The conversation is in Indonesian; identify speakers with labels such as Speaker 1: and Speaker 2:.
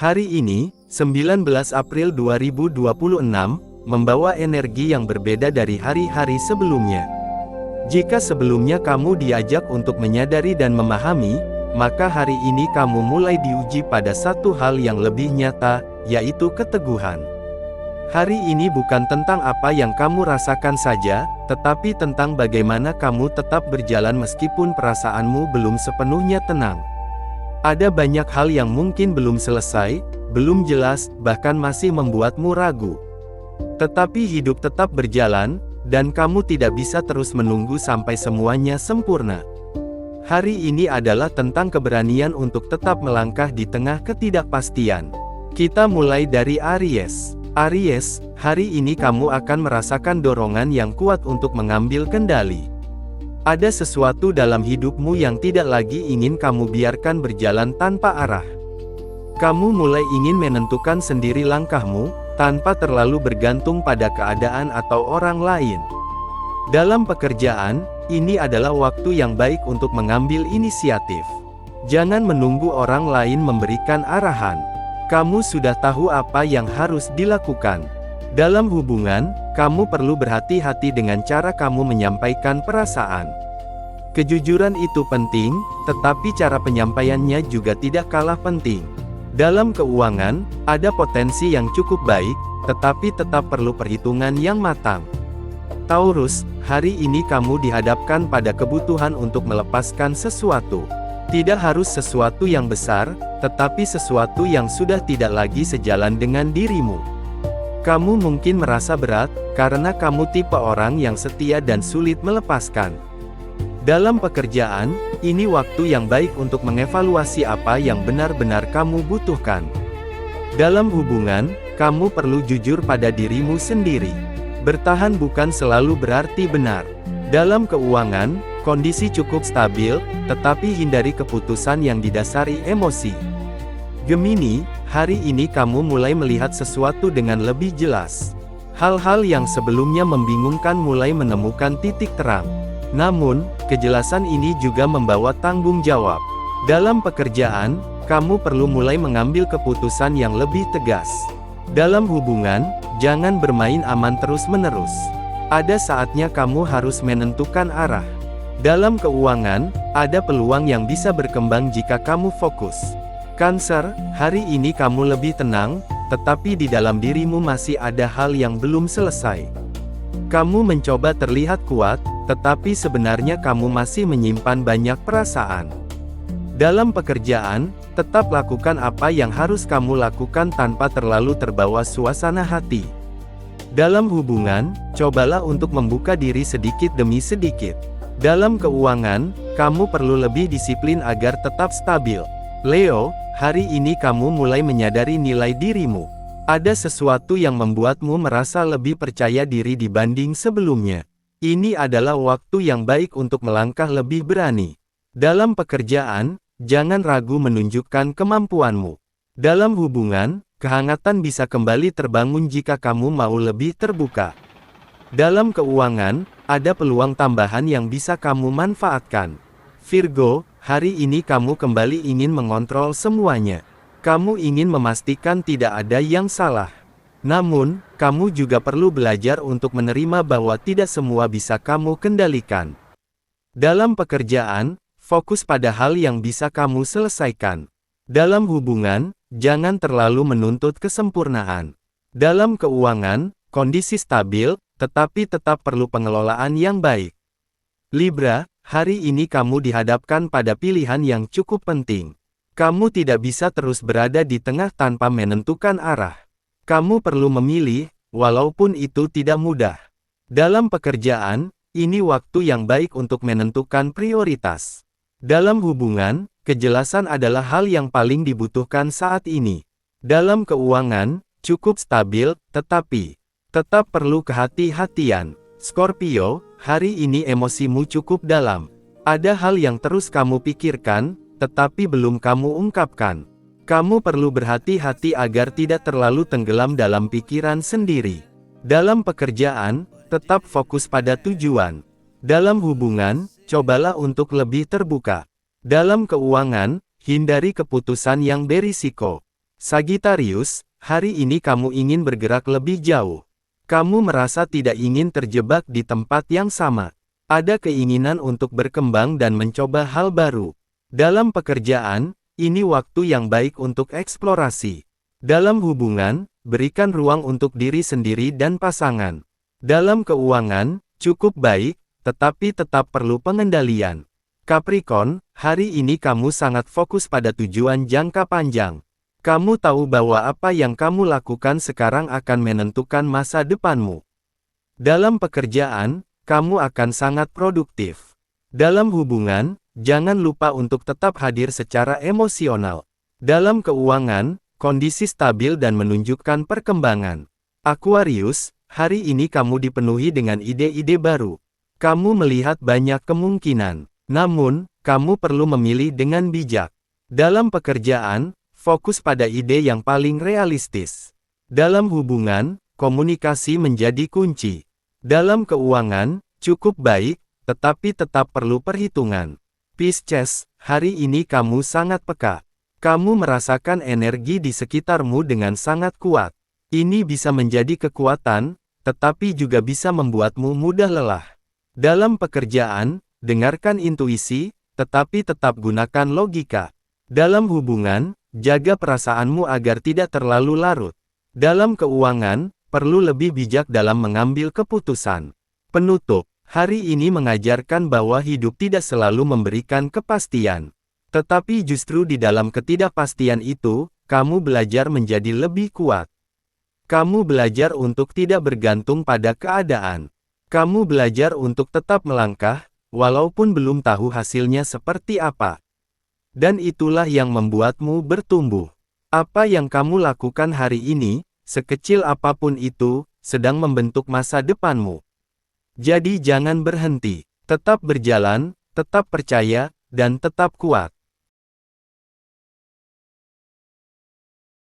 Speaker 1: Hari ini, 19 April 2026, membawa energi yang berbeda dari hari-hari sebelumnya. Jika sebelumnya kamu diajak untuk menyadari dan memahami, maka hari ini kamu mulai diuji pada satu hal yang lebih nyata, yaitu keteguhan. Hari ini bukan tentang apa yang kamu rasakan saja, tetapi tentang bagaimana kamu tetap berjalan meskipun perasaanmu belum sepenuhnya tenang. Ada banyak hal yang mungkin belum selesai, belum jelas, bahkan masih membuatmu ragu. Tetapi hidup tetap berjalan, dan kamu tidak bisa terus menunggu sampai semuanya sempurna. Hari ini adalah tentang keberanian untuk tetap melangkah di tengah ketidakpastian. Kita mulai dari Aries. Aries, hari ini kamu akan merasakan dorongan yang kuat untuk mengambil kendali. Ada sesuatu dalam hidupmu yang tidak lagi ingin kamu biarkan berjalan tanpa arah. Kamu mulai ingin menentukan sendiri langkahmu, tanpa terlalu bergantung pada keadaan atau orang lain. Dalam pekerjaan, ini adalah waktu yang baik untuk mengambil inisiatif. Jangan menunggu orang lain memberikan arahan. Kamu sudah tahu apa yang harus dilakukan. Dalam hubungan, kamu perlu berhati-hati dengan cara kamu menyampaikan perasaan. Kejujuran itu penting, tetapi cara penyampaiannya juga tidak kalah penting. Dalam keuangan, ada potensi yang cukup baik, tetapi tetap perlu perhitungan yang matang. Taurus, hari ini kamu dihadapkan pada kebutuhan untuk melepaskan sesuatu. Tidak harus sesuatu yang besar, tetapi sesuatu yang sudah tidak lagi sejalan dengan dirimu. Kamu mungkin merasa berat, karena kamu tipe orang yang setia dan sulit melepaskan. Dalam pekerjaan, ini waktu yang baik untuk mengevaluasi apa yang benar-benar kamu butuhkan. Dalam hubungan, kamu perlu jujur pada dirimu sendiri. Bertahan bukan selalu berarti benar. Dalam keuangan, kondisi cukup stabil, tetapi hindari keputusan yang didasari emosi. Gemini, hari ini kamu mulai melihat sesuatu dengan lebih jelas. Hal-hal yang sebelumnya membingungkan mulai menemukan titik terang. Namun, kejelasan ini juga membawa tanggung jawab. Dalam pekerjaan, kamu perlu mulai mengambil keputusan yang lebih tegas. Dalam hubungan, jangan bermain aman terus-menerus. Ada saatnya kamu harus menentukan arah. Dalam keuangan, ada peluang yang bisa berkembang jika kamu fokus. Cancer, hari ini kamu lebih tenang, tetapi di dalam dirimu masih ada hal yang belum selesai. Kamu mencoba terlihat kuat, tetapi sebenarnya kamu masih menyimpan banyak perasaan. Dalam pekerjaan, tetap lakukan apa yang harus kamu lakukan tanpa terlalu terbawa suasana hati. Dalam hubungan, cobalah untuk membuka diri sedikit demi sedikit. Dalam keuangan, kamu perlu lebih disiplin agar tetap stabil. Leo, hari ini kamu mulai menyadari nilai dirimu. Ada sesuatu yang membuatmu merasa lebih percaya diri dibanding sebelumnya. Ini adalah waktu yang baik untuk melangkah lebih berani. Dalam pekerjaan, jangan ragu menunjukkan kemampuanmu. Dalam hubungan, kehangatan bisa kembali terbangun jika kamu mau lebih terbuka. Dalam keuangan, ada peluang tambahan yang bisa kamu manfaatkan. Virgo, hari ini kamu kembali ingin mengontrol semuanya. Kamu ingin memastikan tidak ada yang salah. Namun, kamu juga perlu belajar untuk menerima bahwa tidak semua bisa kamu kendalikan. Dalam pekerjaan, fokus pada hal yang bisa kamu selesaikan. Dalam hubungan, jangan terlalu menuntut kesempurnaan. Dalam keuangan, kondisi stabil, tetapi tetap perlu pengelolaan yang baik. Libra, hari ini kamu dihadapkan pada pilihan yang cukup penting. Kamu tidak bisa terus berada di tengah tanpa menentukan arah. Kamu perlu memilih, walaupun itu tidak mudah. Dalam pekerjaan, ini waktu yang baik untuk menentukan prioritas. Dalam hubungan, kejelasan adalah hal yang paling dibutuhkan saat ini. Dalam keuangan, cukup stabil, tetapi tetap perlu kehati-hatian. Scorpio, hari ini emosimu cukup dalam. Ada hal yang terus kamu pikirkan, tetapi belum kamu ungkapkan. Kamu perlu berhati-hati agar tidak terlalu tenggelam dalam pikiran sendiri. Dalam pekerjaan, tetap fokus pada tujuan. Dalam hubungan, cobalah untuk lebih terbuka. Dalam keuangan, hindari keputusan yang berisiko. Sagittarius, hari ini kamu ingin bergerak lebih jauh. Kamu merasa tidak ingin terjebak di tempat yang sama. Ada keinginan untuk berkembang dan mencoba hal baru. Dalam pekerjaan, ini waktu yang baik untuk eksplorasi. Dalam hubungan, berikan ruang untuk diri sendiri dan pasangan. Dalam keuangan, cukup baik, tetapi tetap perlu pengendalian. Capricorn, hari ini kamu sangat fokus pada tujuan jangka panjang. Kamu tahu bahwa apa yang kamu lakukan sekarang akan menentukan masa depanmu. Dalam pekerjaan, kamu akan sangat produktif. Dalam hubungan, jangan lupa untuk tetap hadir secara emosional. Dalam keuangan, kondisi stabil dan menunjukkan perkembangan. Aquarius, hari ini kamu dipenuhi dengan ide-ide baru. Kamu melihat banyak kemungkinan. Namun, kamu perlu memilih dengan bijak. Dalam pekerjaan, fokus pada ide yang paling realistis. Dalam hubungan, komunikasi menjadi kunci. Dalam keuangan, cukup baik, tetapi tetap perlu perhitungan. Pisces, hari ini kamu sangat peka. Kamu merasakan energi di sekitarmu dengan sangat kuat. Ini bisa menjadi kekuatan, tetapi juga bisa membuatmu mudah lelah. Dalam pekerjaan, dengarkan intuisi, tetapi tetap gunakan logika. Dalam hubungan, jaga perasaanmu agar tidak terlalu larut. Dalam keuangan, perlu lebih bijak dalam mengambil keputusan. Penutup, hari ini mengajarkan bahwa hidup tidak selalu memberikan kepastian. Tetapi justru di dalam ketidakpastian itu, kamu belajar menjadi lebih kuat. Kamu belajar untuk tidak bergantung pada keadaan. Kamu belajar untuk tetap melangkah, walaupun belum tahu hasilnya seperti apa. Dan itulah yang membuatmu bertumbuh. Apa yang kamu lakukan hari ini, sekecil apapun itu, sedang membentuk masa depanmu. Jadi jangan berhenti, tetap berjalan, tetap percaya, dan tetap kuat.